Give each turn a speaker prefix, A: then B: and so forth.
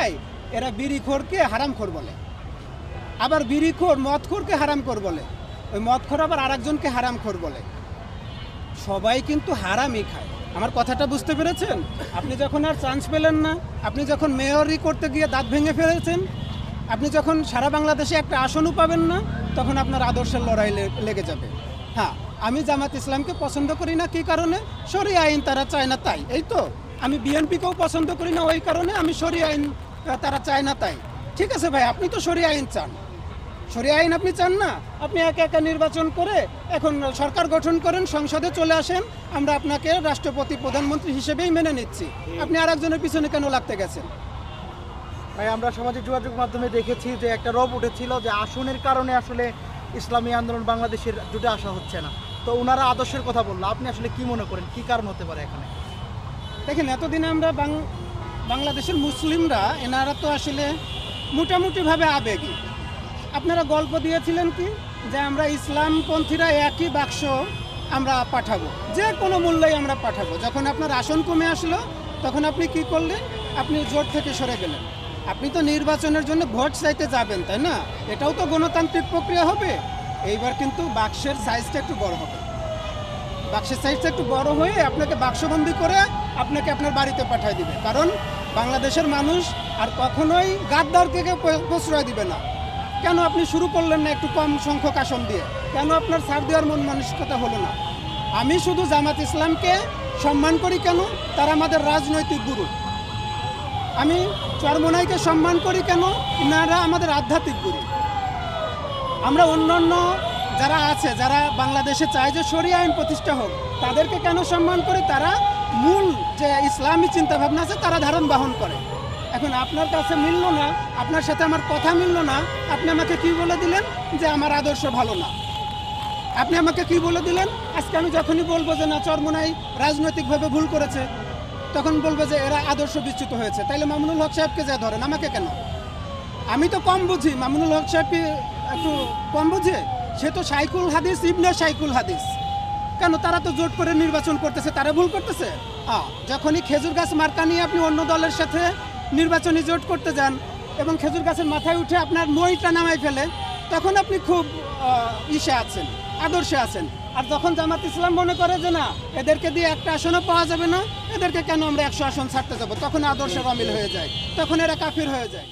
A: ভাষায় এরা বিড়িখোরকে হারামখোর বলে, আবার বিড়িখোর মদখোরকে হারামখোর বলে, ওই মদখোর আবার আরেকজনকে হারামখোর বলে। সবাই কিন্তু হারামই খায়। আমার কথাটা বুঝতে পেরেছেন? আপনি যখন আর চান্স পেলেন না, আপনি যখন মেয়রই করতে গিয়ে দাঁত ভেঙে ফেলেছেন, আপনি যখন সারা বাংলাদেশে একটা আসনও পাবেন না, তখন আপনার আদর্শের লড়াই লেগে যাবে। হ্যাঁ, আমি জামাত ইসলামকে পছন্দ করি না, কী কারণে? শরিয়া আইন তারা চায় না তাই, এই তো। আমি বিএনপিকেও পছন্দ করি না ওই কারণে, আমি শরিয়া আইন তারা চায় না তাই। ঠিক আছে ভাই, আপনি তো শরিয়া আইন চান, শরিয়া আইন আপনি চান না, আপনি একা একা নির্বাচন করে এখন সরকার গঠন করেন, সংসদে চলে আসেন, আমরা আপনাকে রাষ্ট্রপতি প্রধানমন্ত্রী হিসেবেই মেনে নিচ্ছি। আপনি আরেকজনের পিছনে কেন লাগতে গেছেন?
B: ভাই, আমরা সামাজিক যোগাযোগ মাধ্যমে দেখেছি যে একটা রব উঠেছিল যে আসনের কারণে আসলে ইসলামী আন্দোলন বাংলাদেশের জুটে আসা হচ্ছে না। তো ওনারা আদর্শের কথা বললো, আপনি আসলে কি মনে করেন কি কারণ হতে পারে এখানে?
A: দেখেন, এতদিনে আমরা বাংলাদেশের মুসলিমরা এনারা তো আসলে মোটামুটিভাবে আবেগী। আপনারা গল্প দিয়েছিলেন কি যে আমরা ইসলামপন্থীরা একই বাক্স আমরা পাঠাবো, যে কোনো মূল্যেই আমরা পাঠাবো। যখন আপনার আসন কমে আসলো তখন আপনি কি করলেন? আপনি জোট থেকে সরে গেলেন। আপনি তো নির্বাচনের জন্য ভোট চাইতে যাবেন, তাই না? এটাও তো গণতান্ত্রিক প্রক্রিয়া হবে। এইবার কিন্তু বাক্সের সাইজটা একটু বড় হবে, বাক্সের সাইজটা একটু বড় হয়ে আপনাকে বাক্সবন্দি করে আপনাকে আপনার বাড়িতে পাঠিয়ে দিবে। কারণ বাংলাদেশের মানুষ আর কখনোই গাদ্দারকে প্রশ্রয় দিবে না। কেন আপনি শুরু করলেন না একটু কম সংখ্যক আসন দিয়ে? কেন আপনার ছাড় দেওয়ার মন মানসিকতা হলো না? আমি শুধু জামাত ইসলামকে সম্মান করি কেন? তারা আমাদের রাজনৈতিক গুরু। আমি চরমোনাইকে সম্মান করি কেন? ইনারা আমাদের আধ্যাত্মিক গুরু। আমরা অন্যান্য যারা আছে, যারা বাংলাদেশে চায় যে শরিয়া আইন প্রতিষ্ঠা হোক, তাদেরকে কেন সম্মান করি? তারা মূল যে ইসলামী চিন্তাভাবনা আছে তারা ধারণ বহন করে। এখন আপনার কাছে মিলল না, আপনার সাথে আমার কথা মিলল না, আপনি আমাকে কি বলে দিলেন? যে আমার আদর্শ ভালো না। আপনি আমাকে কি বলে দিলেন? আজকে আমি যখনই বলবো যে না, চরমোনাই রাজনৈতিকভাবে ভুল করেছে, তখন বলবো যে এরা আদর্শ বিচ্যুত হয়েছে। তাইলে মামুনুল হক সাহেবকে যা ধরেন, আমাকে কেন? আমি তো কম বুঝি, মামুনুল হক সাহেব একটু কম বুঝে? সে তো শাইখুল হাদিস, ইবনে শাইখুল হাদিস। কেন? তারা তো জোট করে নির্বাচন করতেছে, তারা ভুল করতেছে? যখনই খেজুর গাছ মার্কা নিয়ে আপনি অন্য দলের সাথে নির্বাচনী জোট করতে যান এবং খেজুর গাছের মাথায় উঠে আপনার মইটা নামাই ফেলে, তখন আপনি খুব ইসে আছেন, আদর্শে আছেন। আর যখন জামাত ইসলাম মনে করে যে না, এদেরকে দিয়ে একটা আসনও পাওয়া যাবে না, এদেরকে কেন আমরা 100 আসন ছাড়তে যাবো, তখন আদর্শের অমিল হয়ে যায়, তখন এরা কাফির হয়ে যায়।